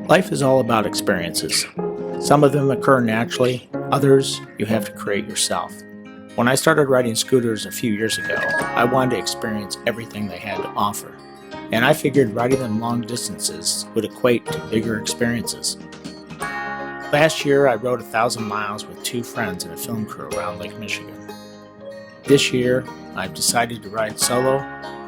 Life is all about experiences. Some of them occur naturally, others you have to create yourself. When I started riding scooters a few years ago, I wanted to experience everything they had to offer, and I figured riding them long distances would equate to bigger experiences. Last year, I rode 1,000 miles with two friends and a film crew around Lake Michigan. This year, I've decided to ride solo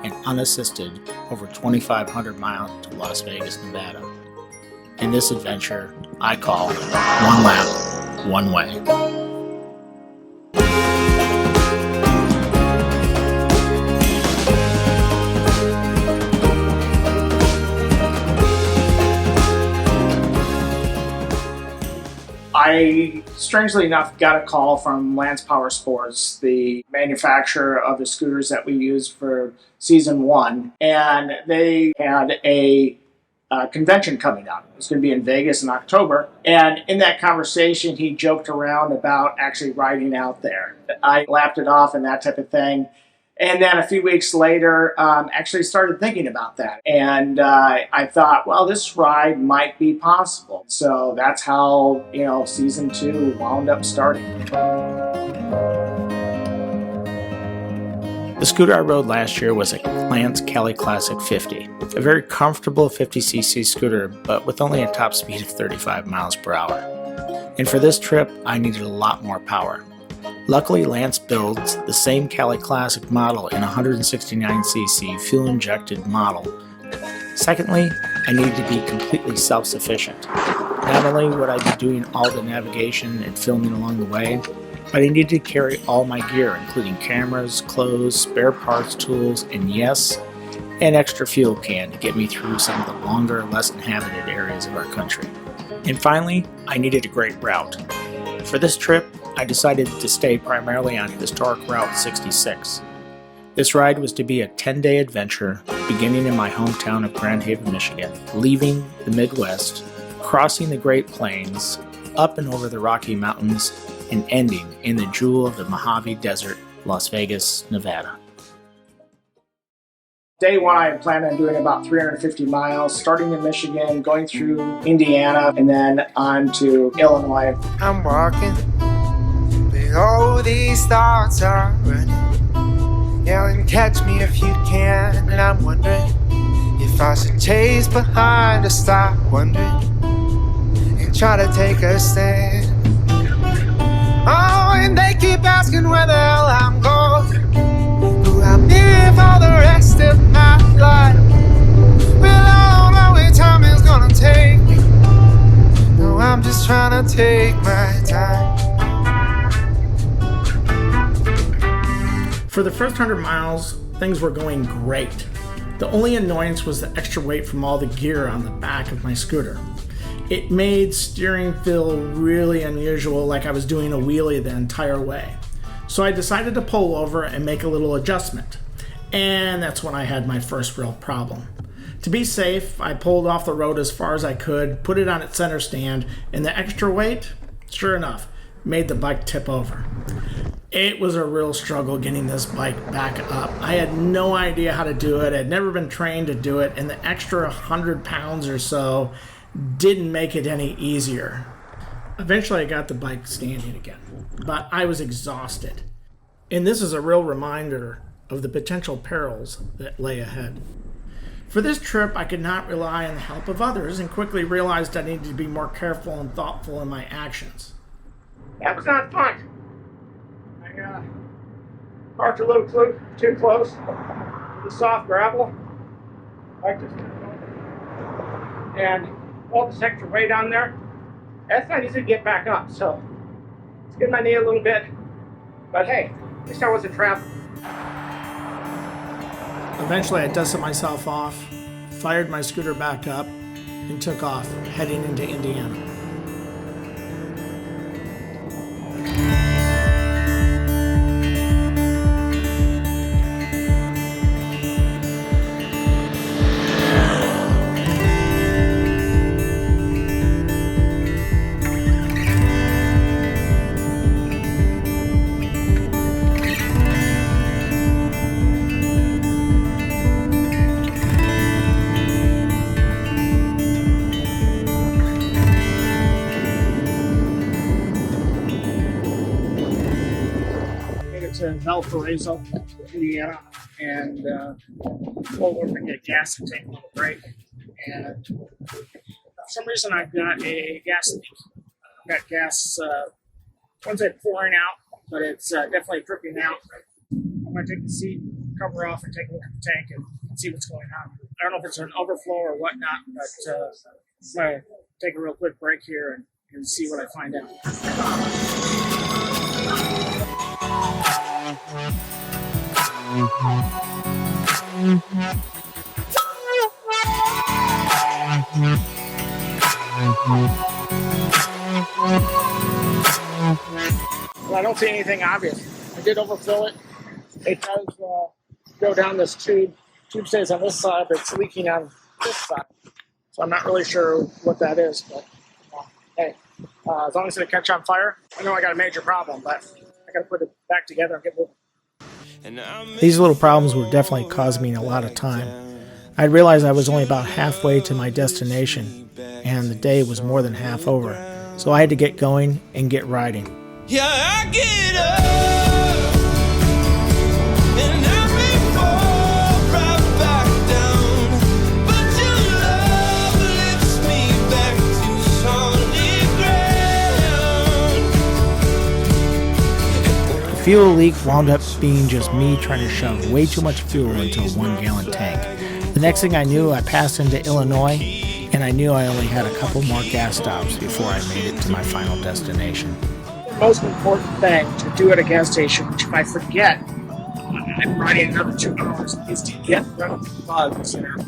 and unassisted over 2,500 miles to Las Vegas, Nevada. In this adventure, I call one lap, one way. I, strangely enough, got a call from Lance Power Sports, the manufacturer of the scooters that we used for season 1, and they had a convention coming up. It was going to be in Vegas in October, and in that conversation, he joked around about actually riding out there. I laughed it off and that type of thing. And then a few weeks later, actually started thinking about that. And I thought, well, this ride might be possible. So that's how, season 2 wound up starting. The scooter I rode last year was a Lance Cali Classic 50, a very comfortable 50cc scooter, but with only a top speed of 35 miles per hour. And for this trip, I needed a lot more power. Luckily, Lance builds the same Cali Classic model in a 169cc fuel-injected model. Secondly, I needed to be completely self-sufficient. Not only would I be doing all the navigation and filming along the way, but I needed to carry all my gear, including cameras, clothes, spare parts, tools, and yes, an extra fuel can to get me through some of the longer, less inhabited areas of our country. And finally, I needed a great route. For this trip, I decided to stay primarily on historic Route 66. This ride was to be a 10-day adventure beginning in my hometown of Grand Haven, Michigan, leaving the Midwest, crossing the Great Plains, up and over the Rocky Mountains, and ending in the jewel of the Mojave Desert, Las Vegas, Nevada. Day 1, I planned on doing about 350 miles, starting in Michigan, going through Indiana, and then on to Illinois. I'm walking, but all these thoughts are running. Yelling, catch me if you can, and I'm wondering if I should chase behind or stop wondering and try to take a stand. Oh, and they keep asking where the hell I'm going. Who I'm here for the rest of my life. Well, I don't know where time is gonna take me. No, I'm just trying to take my time. For the first 100 miles, things were going great. The only annoyance was the extra weight from all the gear on the back of my scooter. It made steering feel really unusual, like I was doing a wheelie the entire way. So I decided to pull over and make a little adjustment. And that's when I had my first real problem. To be safe, I pulled off the road as far as I could, put it on its center stand, and the extra weight, sure enough, made the bike tip over. It was a real struggle getting this bike back up. I had no idea how to do it. I'd never been trained to do it, and the extra 100 pounds or so didn't make it any easier. Eventually I got the bike standing again, but I was exhausted. And this is a real reminder of the potential perils that lay ahead. For this trip, I could not rely on the help of others and quickly realized I needed to be more careful and thoughtful in my actions. That was not fun. I parked a little too close to the soft gravel. And all this extra weight on there, that's not easy to get back up. So it's getting my knee a little bit, but hey, at least I wasn't trapped. Eventually I dusted myself off, fired my scooter back up, and took off, heading into Indiana. to Valparaiso, Indiana, and pull over and get gas and take a little break. And for some reason, I've got a gas leak. I've got gas, I wouldn't say pouring out, but it's definitely dripping out. I'm going to take the seat cover off and take a look at the tank and see what's going on. I don't know if it's an overflow or whatnot, but I'm going to take a real quick break here and see what I find out. Well, I don't see anything obvious. I did overfill it. It does go down this tube. Tube stays on this side, but it's leaking on this side. So I'm not really sure what that is, but hey, as long as it doesn't catch on fire, I know I got a major problem, but I got to put it back together and get moving. These little problems were definitely causing me a lot of time. I realized I was only about halfway to my destination, and the day was more than half over. So I had to get going and get riding. Yeah, I get up and I may fall right back down, but your love lifts me back to solid ground. The fuel leak wound up being just me trying to shove way too much fuel into a 1-gallon tank. The next thing I knew, I passed into Illinois, and I knew I only had a couple more gas stops before I made it to my final destination. The most important thing to do at a gas station, which if I forget, I'm riding another 2 hours, is to get rid of the bugs that are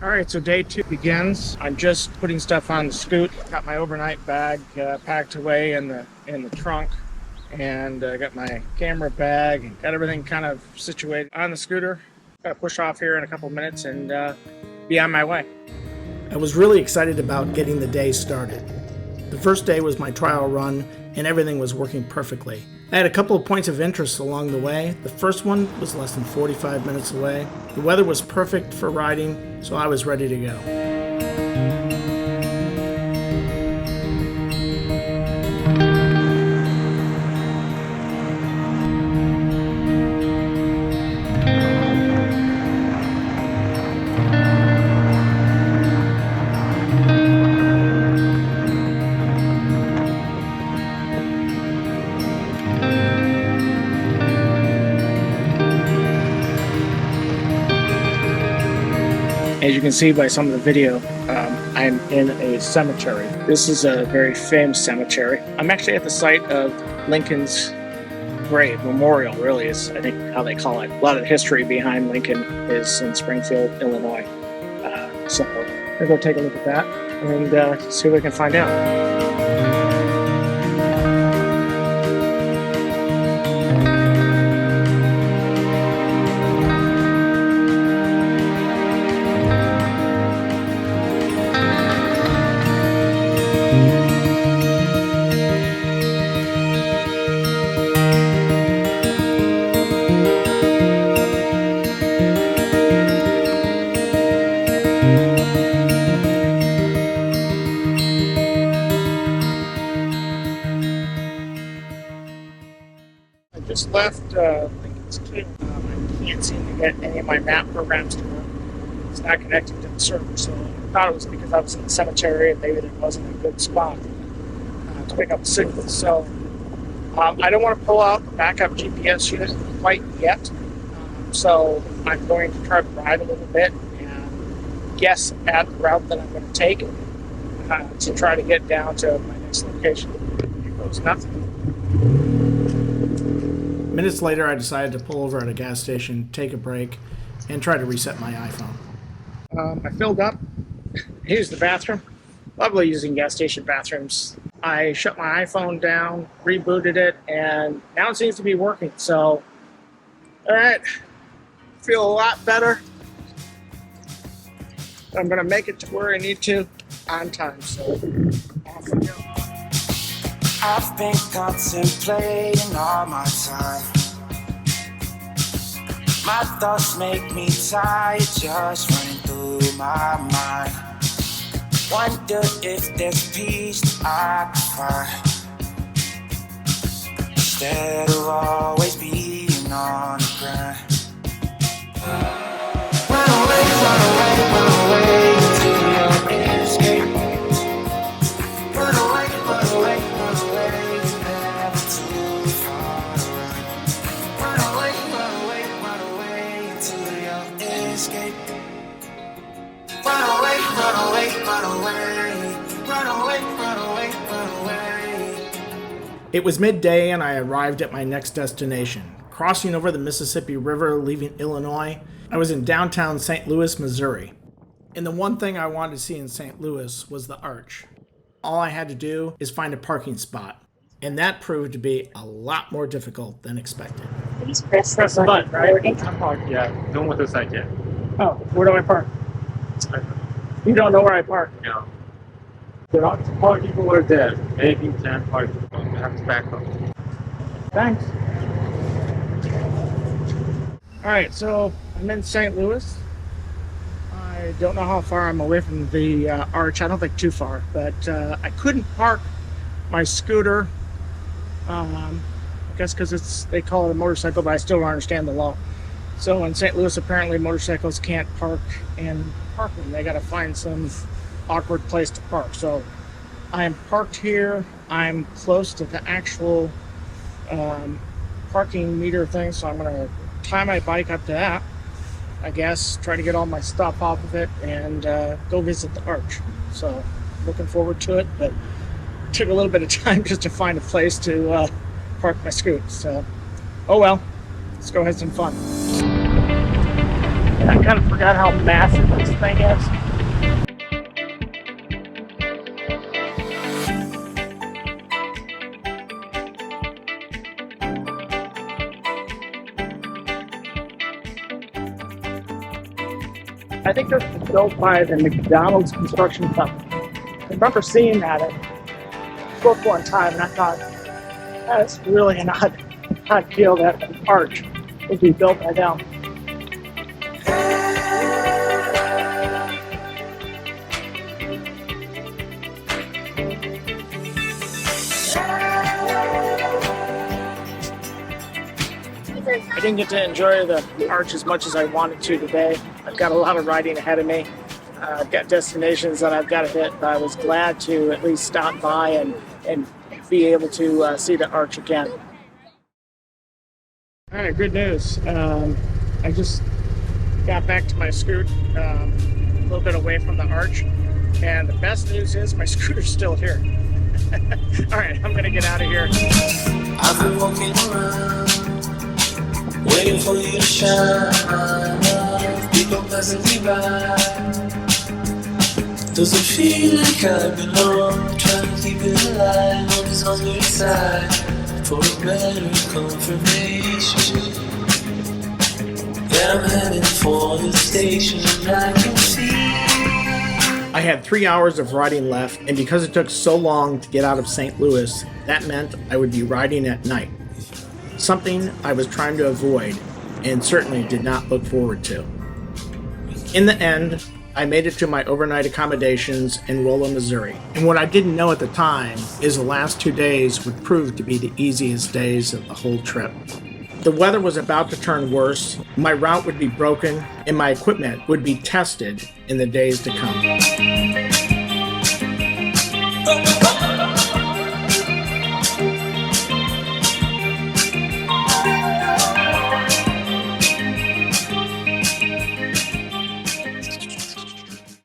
All right, so day 2 begins. I'm just putting stuff on the scoot. Got my overnight bag packed away in the trunk, and got my camera bag. Got everything kind of situated on the scooter. Got to push off here in a couple minutes and be on my way. I was really excited about getting the day started. The first day was my trial run, and everything was working perfectly. I had a couple of points of interest along the way. The first one was less than 45 minutes away. The weather was perfect for riding, so I was ready to go. As you can see by some of the video, I'm in a cemetery. This is a very famous cemetery. I'm actually at the site of Lincoln's grave, memorial really is I think how they call it. A lot of the history behind Lincoln is in Springfield, Illinois. So we'll go take a look at that and see what we can find out. Just left Lincoln's Tomb. I can't seem to get any of my map programs to work. It's not connected to the server, so I thought it was because I was in the cemetery and maybe there wasn't a good spot to pick up a signal. So I don't want to pull out the backup GPS unit quite yet. So I'm going to try to ride a little bit and guess at the route that I'm going to take to try to get down to my next location. Here goes nothing. Minutes later, I decided to pull over at a gas station, take a break, and try to reset my iPhone. I filled up, used the bathroom. Lovely using gas station bathrooms. I shut my iPhone down, rebooted it, and now it seems to be working. So, all right, feel a lot better. I'm going to make it to where I need to on time. So, off we go. I've been contemplating all my time. My thoughts make me tired, just running through my mind. Wonder if there's peace that I can find, instead of always being on the grind. Run away, run away, run away to your escape. Run away, run away, run away, you're never too far to run. Run away, run away, run away to your escape. Run away, run away, run away, run away, run away, run away. It was midday and I arrived at my next destination. Crossing over the Mississippi River, leaving Illinois, I was in downtown St. Louis, Missouri. And the one thing I wanted to see in St. Louis was the Arch. All I had to do is find a parking spot, and that proved to be a lot more difficult than expected. Please press the button, right? Yeah, don't want to side yet. Oh, where do I park? You don't know where I park. No. There are parking over there. Maybe 10 parking. You have to back up. Thanks. All right, so I'm in St. Louis. I don't know how far I'm away from the Arch. I don't think too far, but I couldn't park my scooter. I guess because they call it a motorcycle, but I still don't understand the law. So in St. Louis, apparently motorcycles can't park in parking. They got to find some awkward place to park. So I'm parked here. I'm close to the actual parking meter thing, so I'm gonna tie my bike up to that, I guess, try to get all my stuff off of it, and go visit the Arch. So looking forward to it, but it took a little bit of time just to find a place to park my scoot. So oh well, let's go have some fun. I kind of forgot how massive this thing is. I think this was built by the McDonald's construction company. I remember seeing that at book one time, and I thought, that's really an odd deal that an arch would be built by them. I didn't get to enjoy the Arch as much as I wanted to today. I've got a lot of riding ahead of me. I've got destinations that I've got to hit, but I was glad to at least stop by and be able to see the Arch again. All right, good news. I just got back to my scoot a little bit away from the Arch, and the best news is my scooter's still here. All right, I'm gonna get out of here. I've been walking around, waiting for you to shine. People passing me by. Does it feel like I belong? Trying to keep it alive on this hungry side for a better confirmation that I'm heading for the station. I can see. I had 3 hours of riding left, and because it took so long to get out of St. Louis, that meant I would be riding at night. Something I was trying to avoid and certainly did not look forward to. In the end, I made it to my overnight accommodations in Rolla, Missouri. And what I didn't know at the time is the last 2 days would prove to be the easiest days of the whole trip. The weather was about to turn worse, my route would be broken, and my equipment would be tested in the days to come.